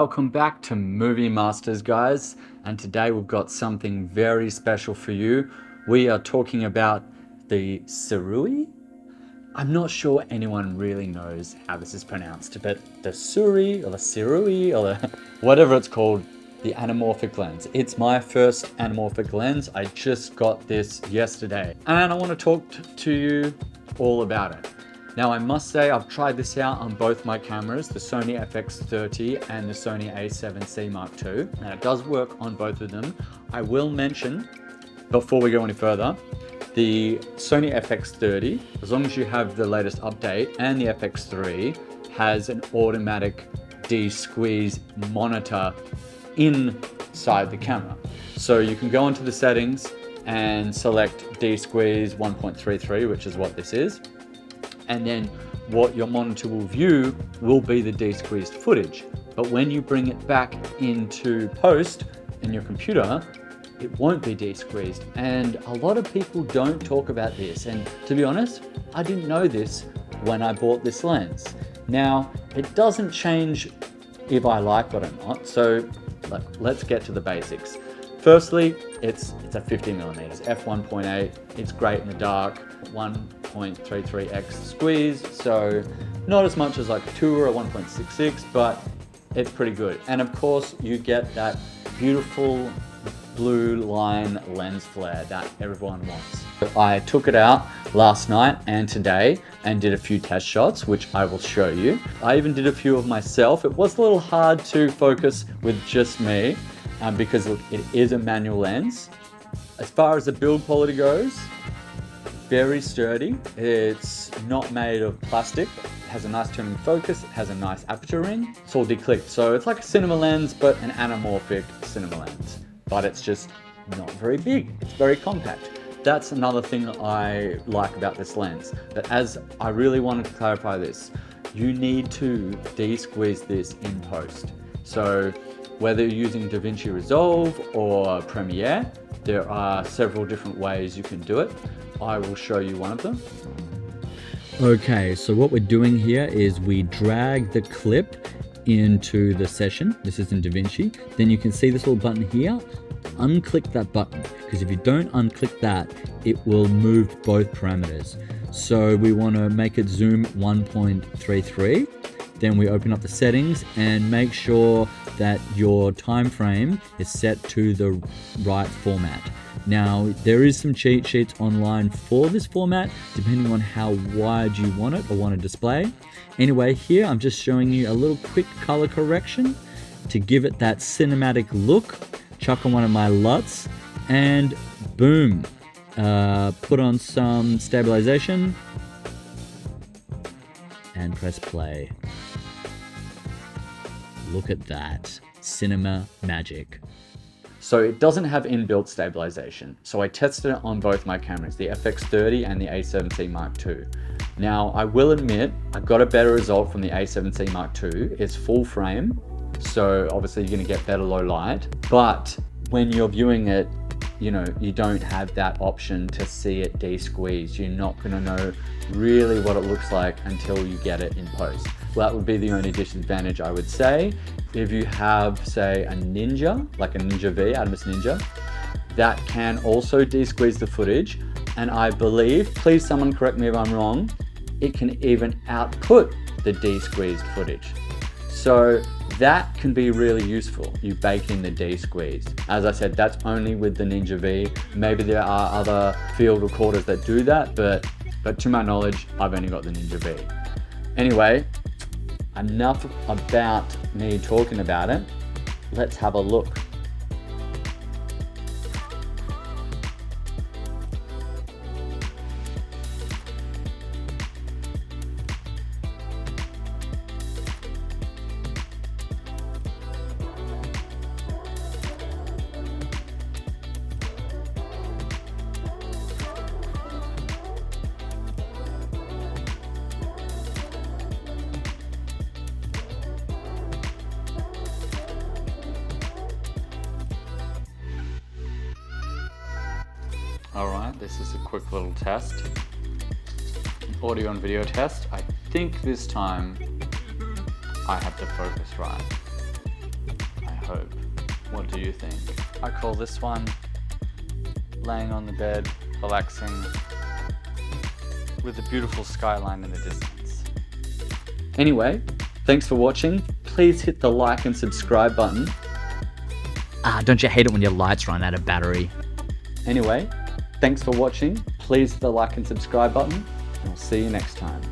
Welcome back to Movie Masters, guys, and today we've got something very special for you. We are talking about the Sirui. I'm not sure anyone really knows how this is pronounced, but the Sirui or the Sirui or the whatever it's called, the anamorphic lens. It's my first anamorphic lens. I just got this yesterday, and I want to talk to you all about it. Now, I must say I've tried this out on both my cameras, the Sony FX30 and the Sony A7C Mark II, and it does work on both of them. I will mention, before we go any further, the Sony FX30, as long as you have the latest update, and the FX3 has an automatic desqueeze monitor inside the camera. So you can go into the settings and select desqueeze 1.33, which is what this is. And then what your monitor will view will be the desqueezed footage. But when you bring it back into post in your computer, it won't be desqueezed. And a lot of people don't talk about this. And to be honest, I didn't know this when I bought this lens. Now, it doesn't change if I like it or not. So let's get to the basics. Firstly, it's a 50mm, f1.8. It's great in the dark, 1.33x squeeze, so not as much as like a 2 or a 1.66, but it's pretty good. And of course, you get that beautiful blue line lens flare that everyone wants. I took it out last night and today and did a few test shots, which I will show you. I even did a few of myself. It was a little hard to focus with just me. Because look, it is a manual lens. As far as the build quality goes, very sturdy. It's not made of plastic. It has a nice turning focus. It has a nice aperture ring. It's all declipped. So it's like a cinema lens, but an anamorphic cinema lens. But it's just not very big. It's very compact. That's another thing I like about this lens. But as I really wanted to clarify this, you need to desqueeze this in post. So whether you're using DaVinci Resolve or Premiere, there are several different ways you can do it. I will show you one of them. Okay, so what we're doing here is we drag the clip into the session. This is in DaVinci. Then you can see this little button here. Unclick that button, because if you don't unclick that, it will move both parameters. So we want to make it zoom 1.33. Then we open up the settings and make sure that your time frame is set to the right format. Now, there is some cheat sheets online for this format, depending on how wide you want it or want to display. Anyway, here I'm just showing you a little quick color correction to give it that cinematic look. Chuck on one of my LUTs and boom, put on some stabilization and press play. Look at that, cinema magic. So it doesn't have inbuilt stabilization. So I tested it on both my cameras, the FX30 and the A7C Mark II. Now, I will admit, I got a better result from the A7C Mark II. It's full frame, so obviously you're gonna get better low light, but when you're viewing it, you know, you don't have that option to see it desqueeze. You're not gonna know really what it looks like until you get it in post. Well, that would be the only disadvantage, I would say. If you have, say, a Ninja, like a Ninja V, Adamus Ninja, that can also desqueeze the footage. And I believe, please someone correct me if I'm wrong, it can even output the desqueezed footage. So that can be really useful. You bake in the desqueeze. As I said, that's only with the Ninja V. Maybe there are other field recorders that do that, but to my knowledge, I've only got the Ninja V. Anyway, enough about me talking about it. Let's have a look. Alright, this is a quick little test. Audio and video test. I think this time I have the focus right. What do you think? I call this one laying on the bed, relaxing, with a beautiful skyline in the distance. Anyway, thanks for watching. Please hit the like and subscribe button. Don't you hate it when your lights run out of battery? Anyway, thanks for watching. Please hit the like and subscribe button, and I'll see you next time.